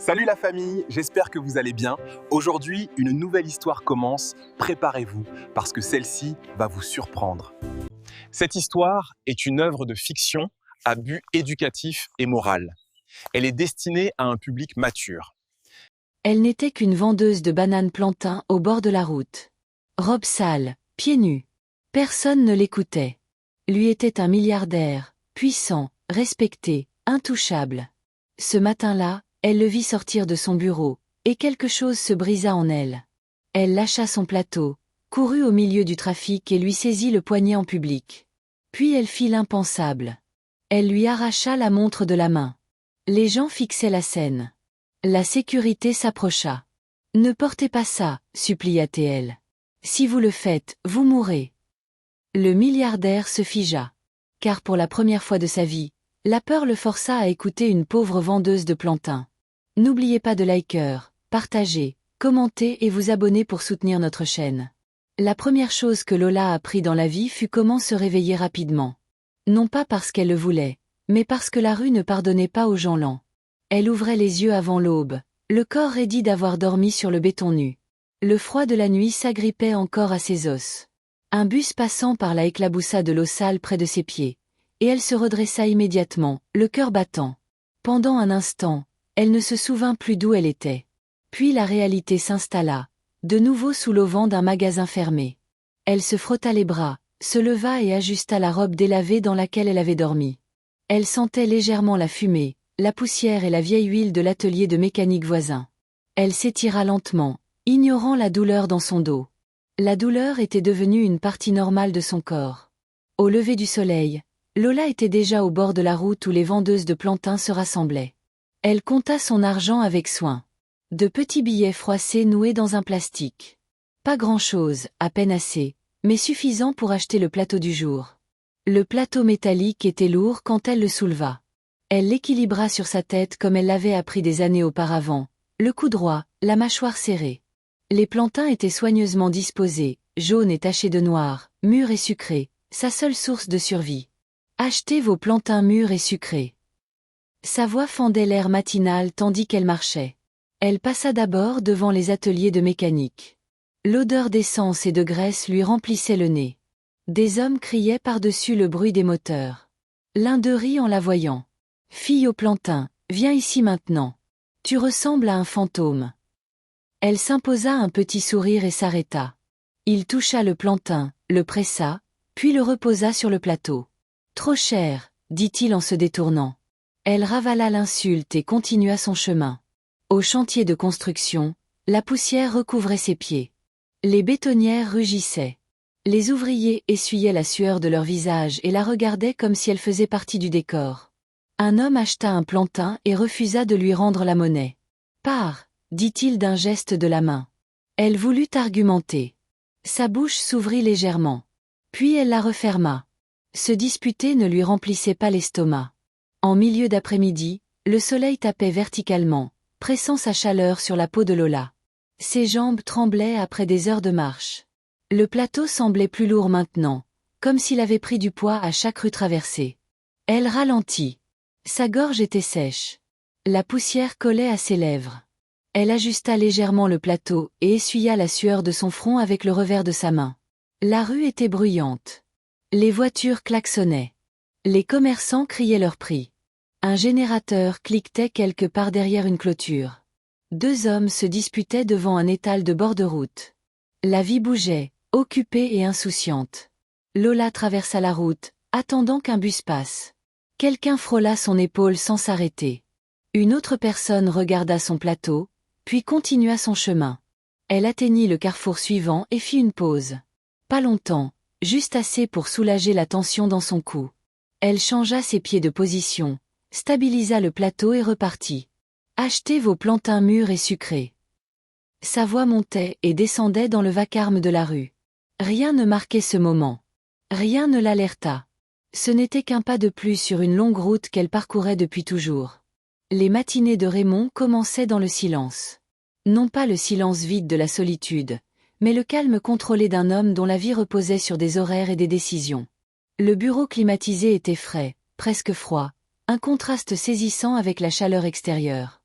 Salut la famille, j'espère que vous allez bien. Aujourd'hui, une nouvelle histoire commence. Préparez-vous, parce que celle-ci va vous surprendre. Cette histoire est une œuvre de fiction à but éducatif et moral. Elle est destinée à un public mature. Elle n'était qu'une vendeuse de bananes plantains au bord de la route. Robe sale, pieds nus. Personne ne l'écoutait. Lui était un milliardaire, puissant, respecté, intouchable. Ce matin-là, elle le vit sortir de son bureau, et quelque chose se brisa en elle. Elle lâcha son plateau, courut au milieu du trafic et lui saisit le poignet en public. Puis elle fit l'impensable. Elle lui arracha la montre de la main. Les gens fixaient la scène. La sécurité s'approcha. « Ne portez pas ça, supplia-t-elle. Si vous le faites, vous mourrez. » Le milliardaire se figea. Car pour la première fois de sa vie, la peur le força à écouter une pauvre vendeuse de plantains. N'oubliez pas de liker, partager, commenter et vous abonner pour soutenir notre chaîne. La première chose que Lola apprit dans la vie fut comment se réveiller rapidement. Non pas parce qu'elle le voulait, mais parce que la rue ne pardonnait pas aux gens lents. Elle ouvrait les yeux avant l'aube, le corps raidi d'avoir dormi sur le béton nu. Le froid de la nuit s'agrippait encore à ses os. Un bus passant par la éclaboussa de l'eau sale près de ses pieds, et elle se redressa immédiatement, le cœur battant. Pendant un instant, elle ne se souvint plus d'où elle était. Puis la réalité s'installa, de nouveau sous l'auvent d'un magasin fermé. Elle se frotta les bras, se leva et ajusta la robe délavée dans laquelle elle avait dormi. Elle sentait légèrement la fumée, la poussière et la vieille huile de l'atelier de mécanique voisin. Elle s'étira lentement, ignorant la douleur dans son dos. La douleur était devenue une partie normale de son corps. Au lever du soleil, Lola était déjà au bord de la route où les vendeuses de plantains se rassemblaient. Elle compta son argent avec soin. De petits billets froissés noués dans un plastique. Pas grand-chose, à peine assez, mais suffisant pour acheter le plateau du jour. Le plateau métallique était lourd quand elle le souleva. Elle l'équilibra sur sa tête comme elle l'avait appris des années auparavant, le cou droit, la mâchoire serrée. Les plantains étaient soigneusement disposés, jaunes et tachés de noir, mûrs et sucrés, sa seule source de survie. Achetez vos plantains mûrs et sucrés. Sa voix fendait l'air matinal tandis qu'elle marchait. Elle passa d'abord devant les ateliers de mécanique. L'odeur d'essence et de graisse lui remplissait le nez. Des hommes criaient par-dessus le bruit des moteurs. L'un d'eux rit en la voyant. « Fille au plantain, viens ici maintenant. Tu ressembles à un fantôme. » Elle s'imposa un petit sourire et s'arrêta. Il toucha le plantain, le pressa, puis le reposa sur le plateau. « Trop cher, dit-il en se détournant. » Elle ravala l'insulte et continua son chemin. Au chantier de construction, la poussière recouvrait ses pieds. Les bétonnières rugissaient. Les ouvriers essuyaient la sueur de leur visage et la regardaient comme si elle faisait partie du décor. Un homme acheta un plantain et refusa de lui rendre la monnaie. « Pars, dit-il d'un geste de la main. Elle voulut argumenter. Sa bouche s'ouvrit légèrement. Puis elle la referma. Se disputer ne lui remplissait pas l'estomac. En milieu d'après-midi, le soleil tapait verticalement, pressant sa chaleur sur la peau de Lola. Ses jambes tremblaient après des heures de marche. Le plateau semblait plus lourd maintenant, comme s'il avait pris du poids à chaque rue traversée. Elle ralentit. Sa gorge était sèche. La poussière collait à ses lèvres. Elle ajusta légèrement le plateau et essuya la sueur de son front avec le revers de sa main. La rue était bruyante. Les voitures klaxonnaient. Les commerçants criaient leur prix. Un générateur cliquetait quelque part derrière une clôture. Deux hommes se disputaient devant un étal de bord de route. La vie bougeait, occupée et insouciante. Lola traversa la route, attendant qu'un bus passe. Quelqu'un frôla son épaule sans s'arrêter. Une autre personne regarda son plateau, puis continua son chemin. Elle atteignit le carrefour suivant et fit une pause. Pas longtemps, juste assez pour soulager la tension dans son cou. Elle changea ses pieds de position, stabilisa le plateau et repartit. « Achetez vos plantains mûrs et sucrés. » Sa voix montait et descendait dans le vacarme de la rue. Rien ne marquait ce moment. Rien ne l'alerta. Ce n'était qu'un pas de plus sur une longue route qu'elle parcourait depuis toujours. Les matinées de Raymond commençaient dans le silence. Non pas le silence vide de la solitude, mais le calme contrôlé d'un homme dont la vie reposait sur des horaires et des décisions. Le bureau climatisé était frais, presque froid, un contraste saisissant avec la chaleur extérieure.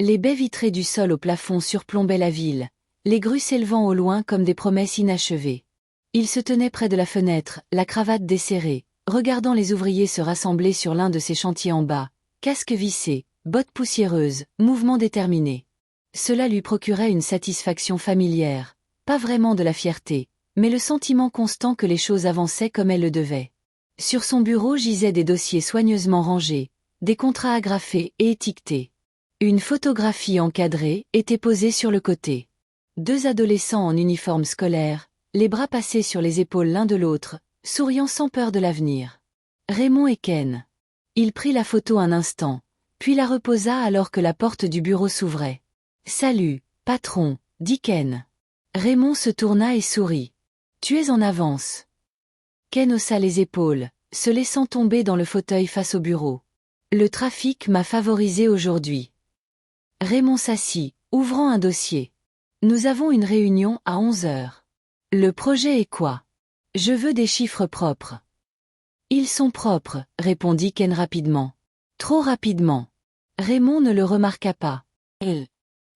Les baies vitrées du sol au plafond surplombaient la ville, les grues s'élevant au loin comme des promesses inachevées. Il se tenait près de la fenêtre, la cravate desserrée, regardant les ouvriers se rassembler sur l'un de ces chantiers en bas, casque vissé, bottes poussiéreuses, mouvements déterminés. Cela lui procurait une satisfaction familière, pas vraiment de la fierté, mais le sentiment constant que les choses avançaient comme elles le devaient. Sur son bureau gisaient des dossiers soigneusement rangés, des contrats agrafés et étiquetés. Une photographie encadrée était posée sur le côté. 2 adolescents en uniforme scolaire, les bras passés sur les épaules l'un de l'autre, souriant sans peur de l'avenir. Raymond et Ken. Il prit la photo un instant, puis la reposa alors que la porte du bureau s'ouvrait. « Salut, patron », dit Ken. Raymond se tourna et sourit. « Tu es en avance. » Ken haussa les épaules, se laissant tomber dans le fauteuil face au bureau. « Le trafic m'a favorisé aujourd'hui. » Raymond s'assit, ouvrant un dossier. « Nous avons une réunion à 11 heures. Le projet est quoi? Je veux des chiffres propres. » « Ils sont propres, » répondit Ken rapidement. Trop rapidement. Raymond ne le remarqua pas.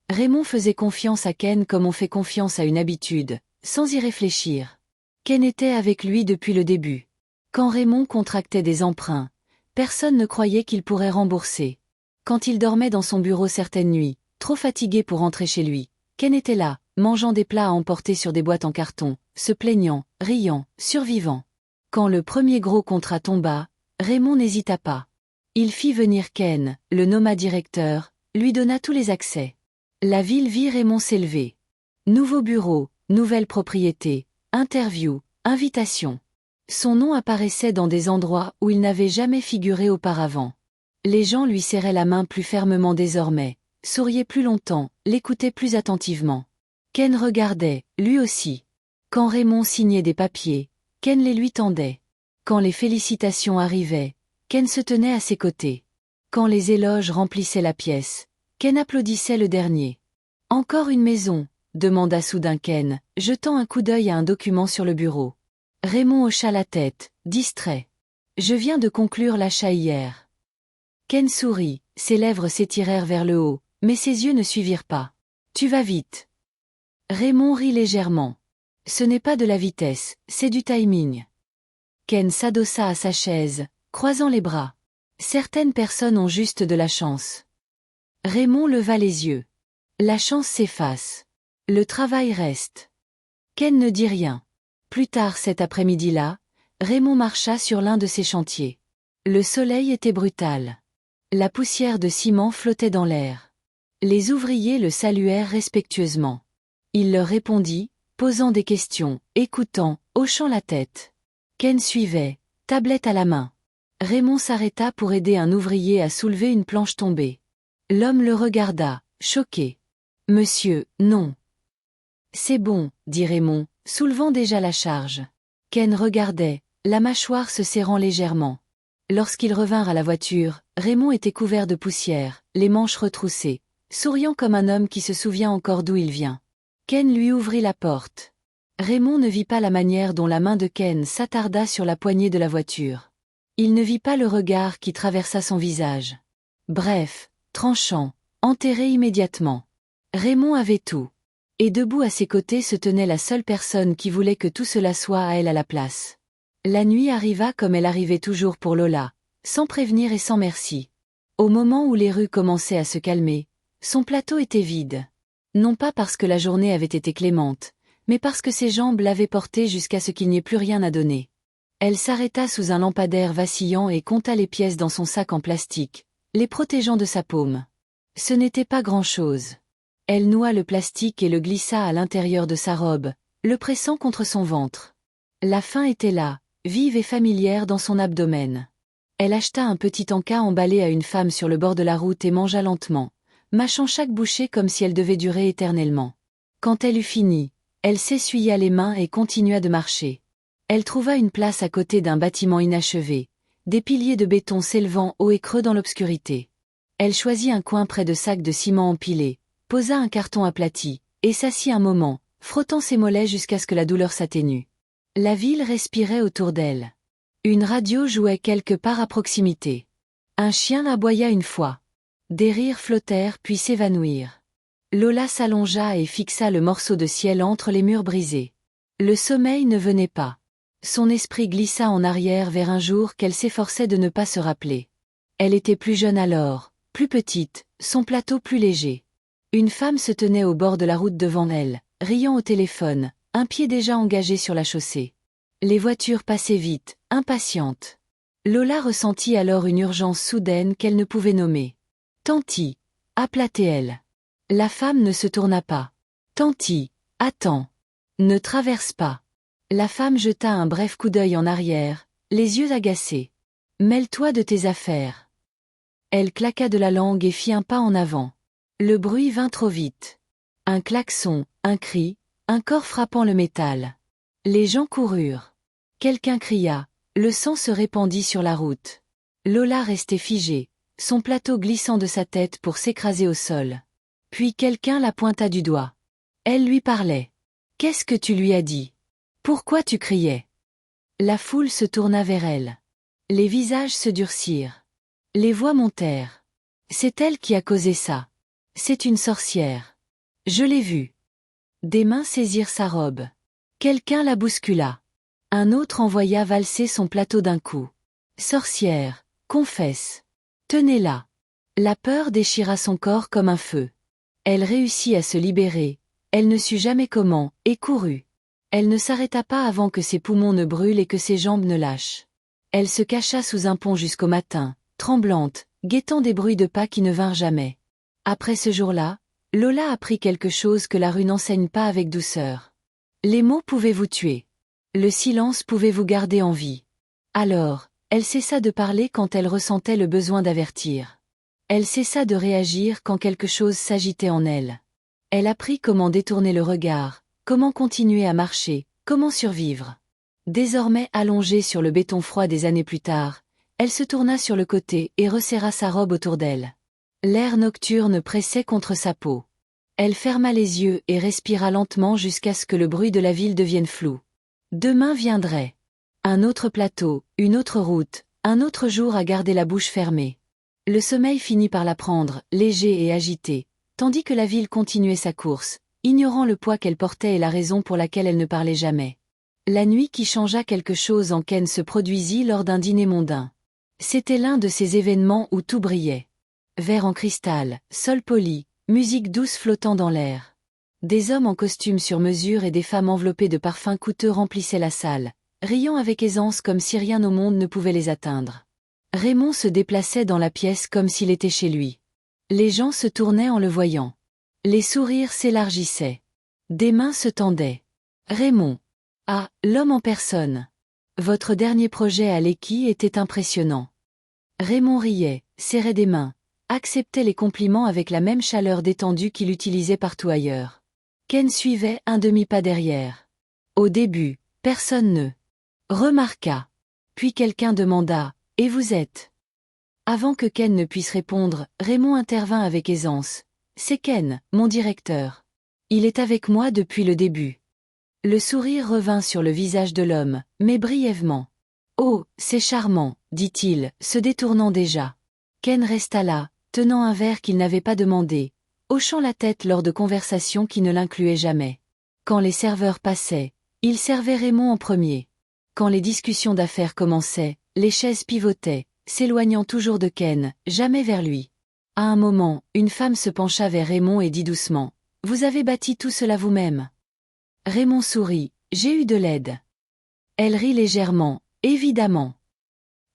Raymond faisait confiance à Ken comme on fait confiance à une habitude, sans y réfléchir. Ken était avec lui depuis le début. Quand Raymond contractait des emprunts, personne ne croyait qu'il pourrait rembourser. Quand il dormait dans son bureau certaines nuits, trop fatigué pour rentrer chez lui, Ken était là, mangeant des plats à emporter sur des boîtes en carton, se plaignant, riant, survivant. Quand le premier gros contrat tomba, Raymond n'hésita pas. Il fit venir Ken, le nomma directeur, lui donna tous les accès. La ville vit Raymond s'élever. Nouveau bureau, nouvelle propriété, interview, invitation. Son nom apparaissait dans des endroits où il n'avait jamais figuré auparavant. Les gens lui serraient la main plus fermement désormais, souriaient plus longtemps, l'écoutaient plus attentivement. Ken regardait, lui aussi. Quand Raymond signait des papiers, Ken les lui tendait. Quand les félicitations arrivaient, Ken se tenait à ses côtés. Quand les éloges remplissaient la pièce, Ken applaudissait le dernier. « Encore une maison ?» demanda soudain Ken, jetant un coup d'œil à un document sur le bureau. Raymond hocha la tête, distrait. « Je viens de conclure l'achat hier. » Ken sourit, ses lèvres s'étirèrent vers le haut, mais ses yeux ne suivirent pas. « Tu vas vite. » Raymond rit légèrement. « Ce n'est pas de la vitesse, c'est du timing. » Ken s'adossa à sa chaise, croisant les bras. « Certaines personnes ont juste de la chance. » Raymond leva les yeux. La chance s'efface. Le travail reste. Ken ne dit rien. Plus tard cet après-midi-là, Raymond marcha sur l'un de ses chantiers. Le soleil était brutal. La poussière de ciment flottait dans l'air. Les ouvriers le saluèrent respectueusement. Il leur répondit, posant des questions, écoutant, hochant la tête. Ken suivait, tablette à la main. Raymond s'arrêta pour aider un ouvrier à soulever une planche tombée. L'homme le regarda, choqué. « Monsieur, non. »« C'est bon, » dit Raymond, soulevant déjà la charge. Ken regardait, la mâchoire se serrant légèrement. Lorsqu'ils revinrent à la voiture, Raymond était couvert de poussière, les manches retroussées, souriant comme un homme qui se souvient encore d'où il vient. Ken lui ouvrit la porte. Raymond ne vit pas la manière dont la main de Ken s'attarda sur la poignée de la voiture. Il ne vit pas le regard qui traversa son visage. Bref, tranchant, enterré immédiatement. Raymond avait tout. Et debout à ses côtés se tenait la seule personne qui voulait que tout cela soit à elle à la place. La nuit arriva comme elle arrivait toujours pour Lola, sans prévenir et sans merci. Au moment où les rues commençaient à se calmer, son plateau était vide. Non pas parce que la journée avait été clémente, mais parce que ses jambes l'avaient porté jusqu'à ce qu'il n'y ait plus rien à donner. Elle s'arrêta sous un lampadaire vacillant et compta les pièces dans son sac en plastique, les protégeant de sa paume. Ce n'était pas grand-chose. Elle noua le plastique et le glissa à l'intérieur de sa robe, le pressant contre son ventre. La faim était là, vive et familière dans son abdomen. Elle acheta un petit encas emballé à une femme sur le bord de la route et mangea lentement, mâchant chaque bouchée comme si elle devait durer éternellement. Quand elle eut fini, elle s'essuya les mains et continua de marcher. Elle trouva une place à côté d'un bâtiment inachevé, des piliers de béton s'élevant haut et creux dans l'obscurité. Elle choisit un coin près de sacs de ciment empilés, posa un carton aplati, et s'assit un moment, frottant ses mollets jusqu'à ce que la douleur s'atténue. La ville respirait autour d'elle. Une radio jouait quelque part à proximité. Un chien aboya une fois. Des rires flottèrent puis s'évanouirent. Lola s'allongea et fixa le morceau de ciel entre les murs brisés. Le sommeil ne venait pas. Son esprit glissa en arrière vers un jour qu'elle s'efforçait de ne pas se rappeler. Elle était plus jeune alors, plus petite, son plateau plus léger. Une femme se tenait au bord de la route devant elle, riant au téléphone, un pied déjà engagé sur la chaussée. Les voitures passaient vite, impatientes. Lola ressentit alors une urgence soudaine qu'elle ne pouvait nommer. « Tanti !» appela-t-elle. La femme ne se tourna pas. « Tanti, attends. Ne traverse pas. » La femme jeta un bref coup d'œil en arrière, les yeux agacés. « Mêle-toi de tes affaires. » Elle claqua de la langue et fit un pas en avant. Le bruit vint trop vite. Un klaxon, un cri, un corps frappant le métal. Les gens coururent. Quelqu'un cria, le sang se répandit sur la route. Lola restait figée, son plateau glissant de sa tête pour s'écraser au sol. Puis quelqu'un la pointa du doigt. Elle lui parlait. « Qu'est-ce que tu lui as dit? Pourquoi tu criais ?» La foule se tourna vers elle. Les visages se durcirent. Les voix montèrent. « C'est elle qui a causé ça. C'est une sorcière. Je l'ai vue. » Des mains saisirent sa robe. Quelqu'un la bouscula. Un autre envoya valser son plateau d'un coup. « Sorcière, confesse. Tenez-la. » La peur déchira son corps comme un feu. Elle réussit à se libérer, elle ne sut jamais comment, et courut. Elle ne s'arrêta pas avant que ses poumons ne brûlent et que ses jambes ne lâchent. Elle se cacha sous un pont jusqu'au matin, tremblante, guettant des bruits de pas qui ne vinrent jamais. Après ce jour-là, Lola apprit quelque chose que la rue n'enseigne pas avec douceur. Les mots pouvaient vous tuer. Le silence pouvait vous garder en vie. Alors, elle cessa de parler quand elle ressentait le besoin d'avertir. Elle cessa de réagir quand quelque chose s'agitait en elle. Elle apprit comment détourner le regard, comment continuer à marcher, comment survivre. Désormais allongée sur le béton froid des années plus tard, elle se tourna sur le côté et resserra sa robe autour d'elle. L'air nocturne pressait contre sa peau. Elle ferma les yeux et respira lentement jusqu'à ce que le bruit de la ville devienne flou. Demain viendrait. Un autre plateau, une autre route, un autre jour à garder la bouche fermée. Le sommeil finit par la prendre, léger et agité, tandis que la ville continuait sa course, ignorant le poids qu'elle portait et la raison pour laquelle elle ne parlait jamais. La nuit qui changea quelque chose en Ken se produisit lors d'un dîner mondain. C'était l'un de ces événements où tout brillait. Verre en cristal, sol poli, musique douce flottant dans l'air. Des hommes en costume sur mesure et des femmes enveloppées de parfums coûteux remplissaient la salle, riant avec aisance comme si rien au monde ne pouvait les atteindre. Raymond se déplaçait dans la pièce comme s'il était chez lui. Les gens se tournaient en le voyant. Les sourires s'élargissaient. Des mains se tendaient. Raymond. Ah, l'homme en personne. Votre dernier projet à l'Eki était impressionnant. Raymond riait, serrait des mains, acceptait les compliments avec la même chaleur détendue qu'il utilisait partout ailleurs. Ken suivait un demi-pas derrière. Au début, personne ne remarqua. Puis quelqu'un demanda. Et vous êtes? Avant que Ken ne puisse répondre, Raymond intervint avec aisance. C'est Ken, mon directeur. Il est avec moi depuis le début. Le sourire revint sur le visage de l'homme, mais brièvement. Oh, c'est charmant, dit-il, se détournant déjà. Ken resta là, tenant un verre qu'il n'avait pas demandé, hochant la tête lors de conversations qui ne l'incluaient jamais. Quand les serveurs passaient, il servait Raymond en premier. Quand les discussions d'affaires commençaient, les chaises pivotaient, s'éloignant toujours de Ken, jamais vers lui. À un moment, une femme se pencha vers Raymond et dit doucement. « Vous avez bâti tout cela vous-même » Raymond sourit. « J'ai eu de l'aide. » Elle rit légèrement. « Évidemment. »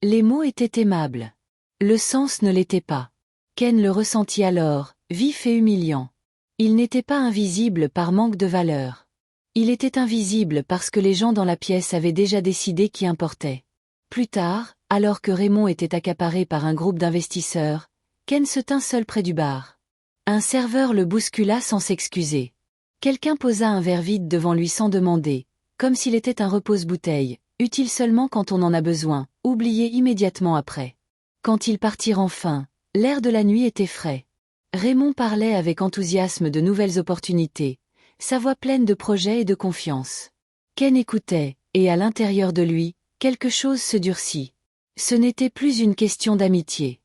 Les mots étaient aimables. Le sens ne l'était pas. Ken le ressentit alors, vif et humiliant. Il n'était pas invisible par manque de valeur. Il était invisible parce que les gens dans la pièce avaient déjà décidé qui importait. Plus tard, alors que Raymond était accaparé par un groupe d'investisseurs, Ken se tint seul près du bar. Un serveur le bouscula sans s'excuser. Quelqu'un posa un verre vide devant lui sans demander, comme s'il était un repose-bouteille, utile seulement quand on en a besoin, oublié immédiatement après. Quand ils partirent enfin, l'air de la nuit était frais. Raymond parlait avec enthousiasme de nouvelles opportunités, sa voix pleine de projets et de confiance. Ken écoutait, et à l'intérieur de lui, quelque chose se durcit. Ce n'était plus une question d'amitié.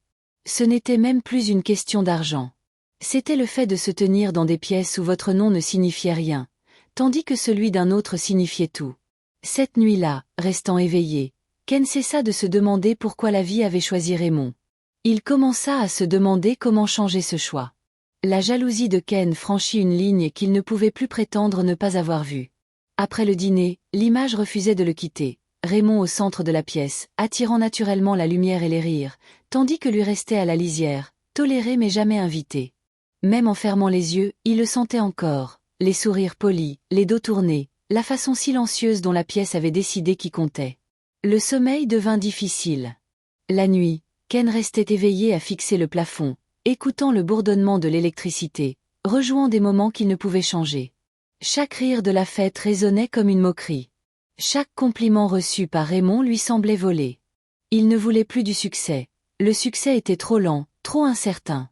Ce n'était même plus une question d'argent. C'était le fait de se tenir dans des pièces où votre nom ne signifiait rien, tandis que celui d'un autre signifiait tout. Cette nuit-là, restant éveillé, Ken cessa de se demander pourquoi la vie avait choisi Raymond. Il commença à se demander comment changer ce choix. La jalousie de Ken franchit une ligne qu'il ne pouvait plus prétendre ne pas avoir vue. Après le dîner, l'image refusait de le quitter. Raymond au centre de la pièce, attirant naturellement la lumière et les rires, tandis que lui restait à la lisière, toléré mais jamais invité. Même en fermant les yeux, il le sentait encore, les sourires polis, les dos tournés, la façon silencieuse dont la pièce avait décidé qui comptait. Le sommeil devint difficile. La nuit, Ken restait éveillé à fixer le plafond, écoutant le bourdonnement de l'électricité, rejouant des moments qu'il ne pouvait changer. Chaque rire de la fête résonnait comme une moquerie. Chaque compliment reçu par Raymond lui semblait volé. Il ne voulait plus du succès. Le succès était trop lent, trop incertain.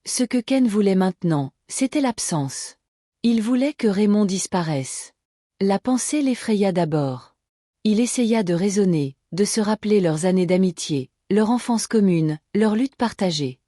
Ce que Ken voulait maintenant, c'était l'absence. Il voulait que Raymond disparaisse. La pensée l'effraya d'abord. Il essaya de raisonner, de se rappeler leurs années d'amitié, leur enfance commune, leur lutte partagée.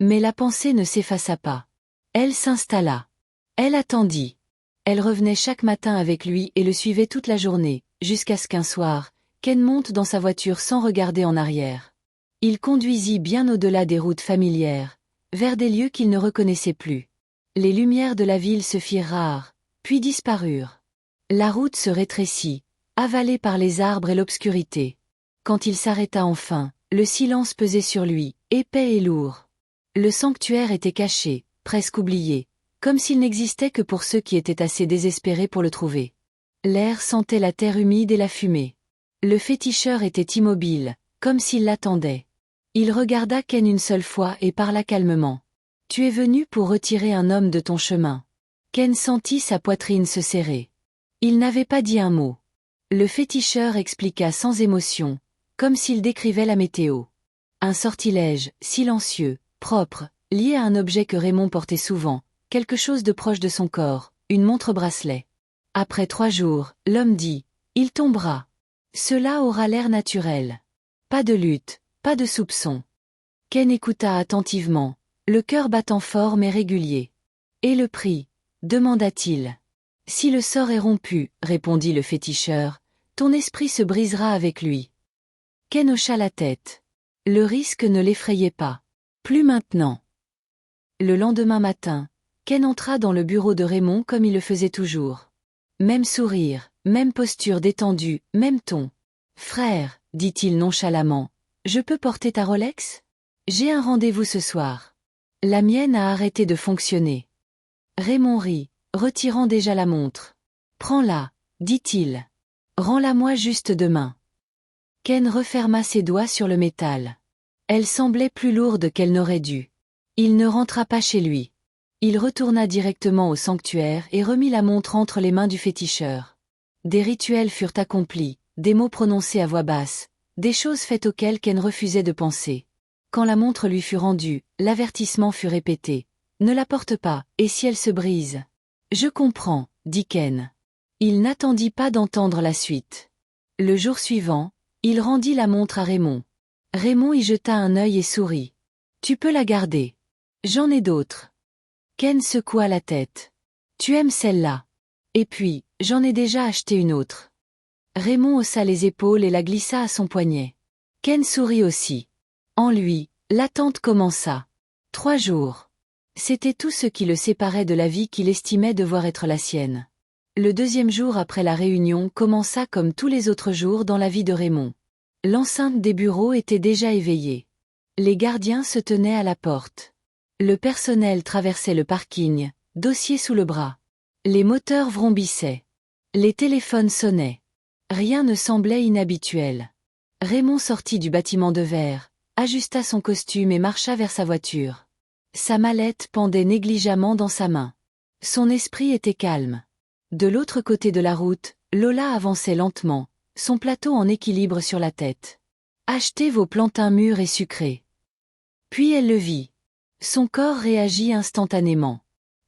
Mais la pensée ne s'effaça pas. Elle s'installa. Elle attendit. Elle revenait chaque matin avec lui et le suivait toute la journée, jusqu'à ce qu'un soir, Ken monte dans sa voiture sans regarder en arrière. Il conduisit bien au-delà des routes familières, vers des lieux qu'il ne reconnaissait plus. Les lumières de la ville se firent rares, puis disparurent. La route se rétrécit, avalée par les arbres et l'obscurité. Quand il s'arrêta enfin, le silence pesait sur lui, épais et lourd. Le sanctuaire était caché, presque oublié, comme s'il n'existait que pour ceux qui étaient assez désespérés pour le trouver. L'air sentait la terre humide et la fumée. Le féticheur était immobile, comme s'il l'attendait. Il regarda Ken une seule fois et parla calmement. « Tu es venu pour retirer un homme de ton chemin. » Ken sentit sa poitrine se serrer. Il n'avait pas dit un mot. Le féticheur expliqua sans émotion, comme s'il décrivait la météo. Un sortilège, silencieux, propre, lié à un objet que Raymond portait souvent, quelque chose de proche de son corps, une montre-bracelet. Après 3 jours, l'homme dit, « Il tombera. Cela aura l'air naturel. Pas de lutte, pas de soupçon. » Ken écouta attentivement, le cœur battant fort mais régulier. « Et le prix ?» demanda-t-il. « Si le sort est rompu, » répondit le féticheur, « ton esprit se brisera avec lui. » Ken hocha la tête. Le risque ne l'effrayait pas. Plus maintenant. Le lendemain matin, Ken entra dans le bureau de Raymond comme il le faisait toujours. Même sourire, même posture détendue, même ton. « Frère, » dit-il nonchalamment, « je peux porter ta Rolex ? J'ai un rendez-vous ce soir. » La mienne a arrêté de fonctionner. Raymond rit, retirant déjà la montre. « Prends-la, » dit-il. « Rends-la-moi juste demain. » Ken referma ses doigts sur le métal. Elle semblait plus lourde qu'elle n'aurait dû. Il ne rentra pas chez lui. Il retourna directement au sanctuaire et remit la montre entre les mains du féticheur. Des rituels furent accomplis, des mots prononcés à voix basse, des choses faites auxquelles Ken refusait de penser. Quand la montre lui fut rendue, l'avertissement fut répété. « Ne la porte pas, et si elle se brise ?»« Je comprends, » dit Ken. Il n'attendit pas d'entendre la suite. Le jour suivant, il rendit la montre à Raymond. Raymond y jeta un œil et sourit. « Tu peux la garder. J'en ai d'autres. » Ken secoua la tête. « Tu aimes celle-là. Et puis, j'en ai déjà acheté une autre. » Raymond haussa les épaules et la glissa à son poignet. Ken sourit aussi. En lui, l'attente commença. 3 jours. C'était tout ce qui le séparait de la vie qu'il estimait devoir être la sienne. Le 2e jour après la réunion commença comme tous les autres jours dans la vie de Raymond. L'enceinte des bureaux était déjà éveillée. Les gardiens se tenaient à la porte. Le personnel traversait le parking, dossier sous le bras. Les moteurs vrombissaient. Les téléphones sonnaient. Rien ne semblait inhabituel. Raymond sortit du bâtiment de verre, ajusta son costume et marcha vers sa voiture. Sa mallette pendait négligemment dans sa main. Son esprit était calme. De l'autre côté de la route, Lola avançait lentement, son plateau en équilibre sur la tête. « Achetez vos plantains mûrs et sucrés. » Puis elle le vit. Son corps réagit instantanément.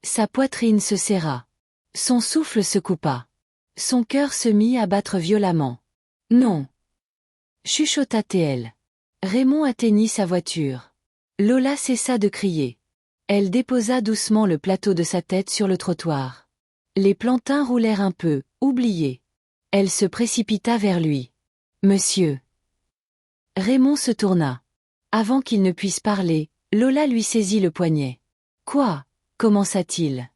Sa poitrine se serra. Son souffle se coupa. Son cœur se mit à battre violemment. « Non !» chuchota-t-elle. Raymond atteignit sa voiture. Lola cessa de crier. Elle déposa doucement le plateau de sa tête sur le trottoir. Les plantains roulèrent un peu, oubliés. Elle se précipita vers lui. « Monsieur !» Raymond se tourna. Avant qu'il ne puisse parler, Lola lui saisit le poignet. « Quoi ?» commença-t-il.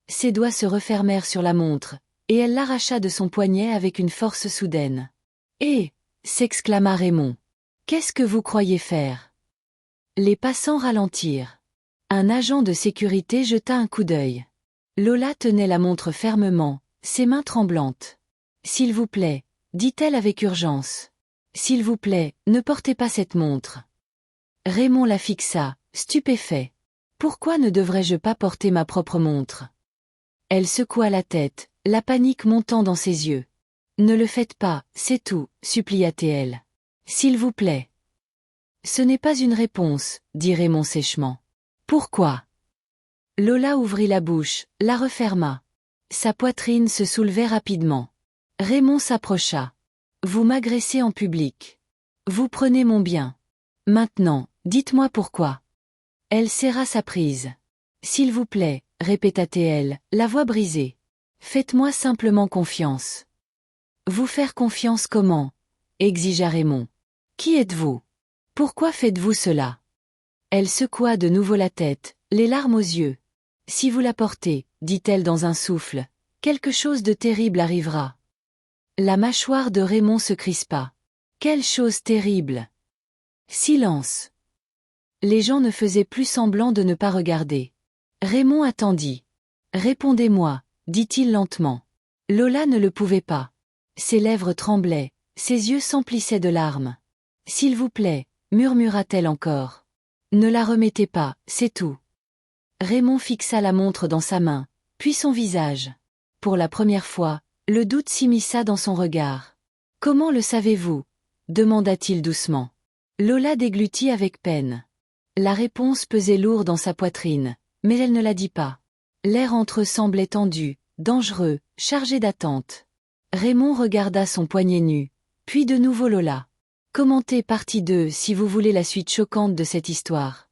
Ses doigts se refermèrent sur la montre, et elle l'arracha de son poignet avec une force soudaine. « Eh !» s'exclama Raymond. « Qu'est-ce que vous croyez faire ?» Les passants ralentirent. Un agent de sécurité jeta un coup d'œil. Lola tenait la montre fermement, ses mains tremblantes. « S'il vous plaît, » dit-elle avec urgence. « S'il vous plaît, ne portez pas cette montre. » Raymond la fixa, stupéfait. « Pourquoi ne devrais-je pas porter ma propre montre ?» Elle secoua la tête, la panique montant dans ses yeux. « Ne le faites pas, c'est tout, » supplia-t-elle. « S'il vous plaît. » Ce n'est pas une réponse, dit Raymond sèchement. Pourquoi ? Lola ouvrit la bouche, la referma. Sa poitrine se soulevait rapidement. Raymond s'approcha. Vous m'agressez en public. Vous prenez mon bien. Maintenant, dites-moi pourquoi. Elle serra sa prise. S'il vous plaît, répéta-t-elle, la voix brisée. Faites-moi simplement confiance. Vous faire confiance comment ? Exigea Raymond. Qui êtes-vous ? Pourquoi faites-vous cela ? Elle secoua de nouveau la tête, les larmes aux yeux. Si vous la portez, dit-elle dans un souffle, quelque chose de terrible arrivera. La mâchoire de Raymond se crispa. Quelle chose terrible ! Silence. Les gens ne faisaient plus semblant de ne pas regarder. Raymond attendit. Répondez-moi, dit-il lentement. Lola ne le pouvait pas. Ses lèvres tremblaient, ses yeux s'emplissaient de larmes. S'il vous plaît, murmura-t-elle encore. Ne la remettez pas, c'est tout. Raymond fixa la montre dans sa main, puis son visage. Pour la première fois, le doute s'immisça dans son regard. « Comment le savez-vous » demanda-t-il doucement. Lola déglutit avec peine. La réponse pesait lourd dans sa poitrine, mais elle ne la dit pas. L'air entre eux semblait tendu, dangereux, chargé d'attente. Raymond regarda son poignet nu, puis de nouveau Lola. Commentez partie 2 si vous voulez la suite choquante de cette histoire.